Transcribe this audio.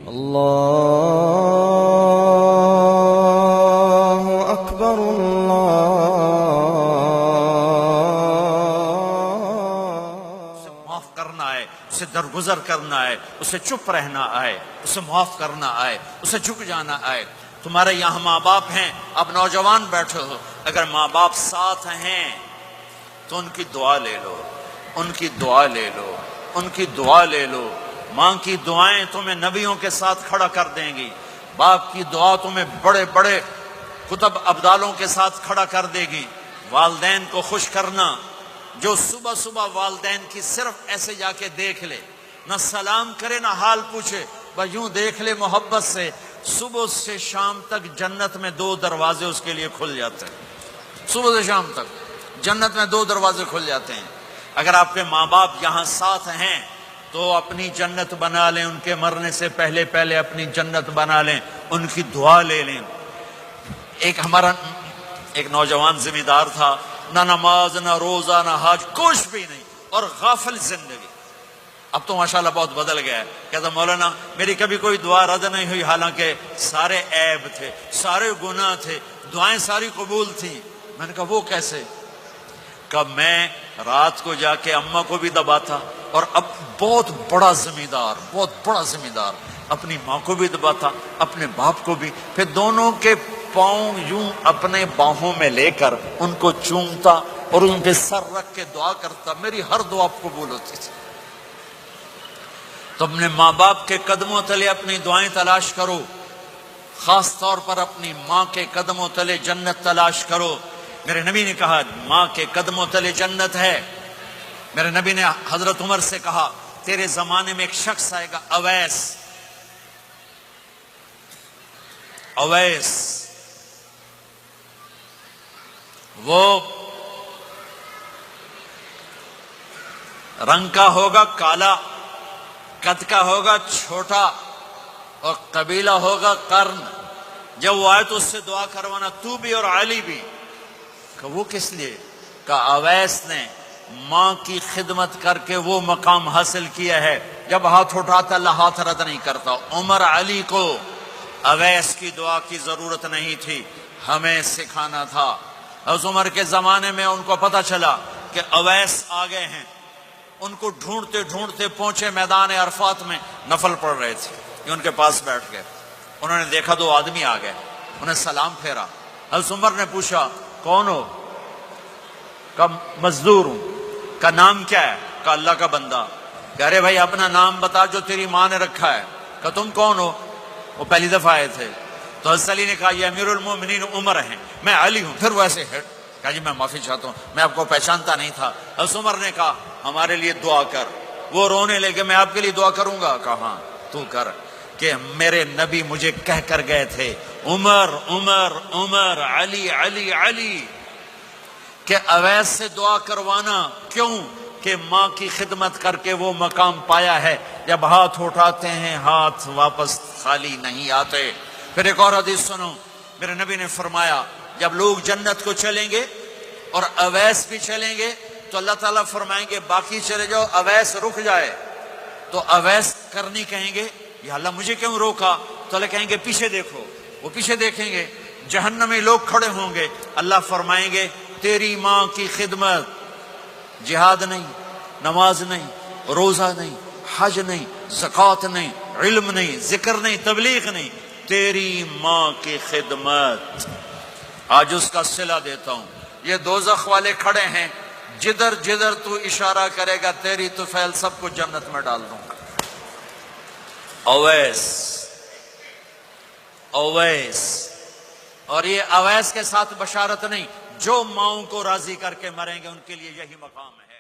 اللہ اکبر اسے معاف کرنا آئے، اسے درگزر کرنا آئے، اسے چپ رہنا آئے، اسے معاف کرنا آئے، اسے جھک جانا آئے۔ تمہارے یہاں ماں باپ ہیں، اب نوجوان بیٹھے ہو، اگر ماں باپ ساتھ ہیں تو ان کی دعا لے لو، ان کی دعا لے لو، ان کی دعا لے لو۔ ماں کی دعائیں تمہیں نبیوں کے ساتھ کھڑا کر دیں گی، باپ کی دعا تمہیں بڑے بڑے کتب ابدالوں کے ساتھ کھڑا کر دے گی۔ والدین کو خوش کرنا، جو صبح صبح والدین کی صرف ایسے جا کے دیکھ لے، نہ سلام کرے نہ حال پوچھے، بس یوں دیکھ لے محبت سے، صبح سے شام تک جنت میں 2 دروازے اس کے لیے کھل جاتے ہیں۔ صبح سے شام تک جنت میں 2 دروازے کھل جاتے ہیں۔ اگر آپ کے ماں باپ یہاں ساتھ ہیں تو اپنی جنت بنا لیں، ان کے مرنے سے پہلے اپنی جنت بنا لیں، ان کی دعا لے لیں۔ ہمارا ایک نوجوان ذمہ دار تھا، نہ نماز نہ روزہ نہ حج، کچھ بھی نہیں، اور غافل زندگی۔ اب تو ماشاءاللہ بہت بدل گیا ہے، کہتا مولانا میری کبھی کوئی دعا رد نہیں ہوئی، حالانکہ سارے عیب تھے، سارے گناہ تھے، دعائیں ساری قبول تھیں۔ میں نے کہا وہ کیسے؟ کہ میں رات کو جا کے اماں کو بھی دباتا، اور اب بہت بڑا ذمہ دار اپنی ماں کو بھی دباتا، اپنے باپ کو بھی، پھر دونوں کے پاؤں یوں اپنے باہوں میں لے کر ان کو چومتا اور ان پہ سر رکھ کے دعا کرتا، میری ہر دعا قبول ہوتی تھی۔ تو اپنے ماں باپ کے قدموں تلے اپنی دعائیں تلاش کرو، خاص طور پر اپنی ماں کے قدموں تلے جنت تلاش کرو۔ میرے نبی نے کہا ماں کے قدموں تلے جنت ہے۔ میرے نبی نے حضرت عمر سے کہا تیرے زمانے میں ایک شخص آئے گا، اویس، وہ رنگ کا ہوگا کالا، قد کا ہوگا چھوٹا، اور قبیلہ ہوگا قرن۔ جب وہ آئے تو اس سے دعا کروانا، تو بھی اور علی بھی۔ کہ وہ کس لیے؟ کہ اویس نے ماں کی خدمت کر کے وہ مقام حاصل کیا ہے، جب ہاتھ اٹھاتا اللہ ہاتھ رد نہیں کرتا۔ عمر علی کو اویس کی دعا کی ضرورت نہیں تھی، ہمیں سکھانا تھا۔ اس عمر کے زمانے میں ان کو پتہ چلا کہ اویس آ گئے ہیں، ان کو ڈھونڈتے ڈھونڈتے پہنچے میدان عرفات میں، نفل پڑھ رہے تھے، یہ ان کے پاس بیٹھ گئے۔ انہوں نے دیکھا 2 آدمی آ گئے، انہیں سلام پھیرا۔ حضرت عمر نے پوچھا کون ہو؟ کہ مزدور ہوں۔ کا نام کیا ہے؟ کہ اللہ کا بندہ۔ کہ ارے بھائی اپنا نام بتا جو تیری ماں نے رکھا ہے۔ کہ تم کون ہو؟ وہ پہلی دفعہ آئے تھے۔ تو حضرت علی نے کہا یہ امیر المومنین عمر ہیں، میں علی ہوں۔ پھر وہ ایسے ہٹ، کہا جی میں معافی چاہتا ہوں، میں آپ کو پہچانتا نہیں تھا۔ حضرت عمر نے کہا ہمارے لیے دعا کر۔ وہ رونے لگے، میں آپ کے لیے دعا کروں گا؟ کہا ہاں تو کر، کہ میرے نبی مجھے کہہ کر گئے تھے عمر عمر عمر، علی علی علی، کہ اویس سے دعا کروانا۔ کیوں؟ کہ ماں کی خدمت کر کے وہ مقام پایا ہے، جب ہاتھ اٹھاتے ہیں ہاتھ واپس خالی نہیں آتے۔ پھر ایک اور حدیث سنو، میرے نبی نے فرمایا جب لوگ جنت کو چلیں گے اور اویس بھی چلیں گے تو اللہ تعالیٰ فرمائیں گے باقی چلے جاؤ، اویس رک جائے۔ تو اویس کرنی کہیں گے یا اللہ مجھے کیوں روکا؟ تو اللہ کہیں گے پیچھے دیکھو، وہ پیچھے دیکھیں گے، جہنمی لوگ کھڑے ہوں گے، اللہ فرمائیں گے تیری ماں کی خدمت، جہاد نہیں، نماز نہیں، روزہ نہیں، حج نہیں، زکوٰۃ نہیں، علم نہیں، ذکر نہیں، تبلیغ نہیں، تیری ماں کی خدمت۔ آج اس کا صلہ دیتا ہوں، یہ دوزخ والے کھڑے ہیں، جدھر جدھر تو اشارہ کرے گا تیری طفیل سب کو جنت میں ڈال دوں گا۔ اویس، اور یہ اویس کے ساتھ بشارت نہیں، جو ماؤں کو راضی کر کے مریں گے ان کے لیے یہی مقام ہے۔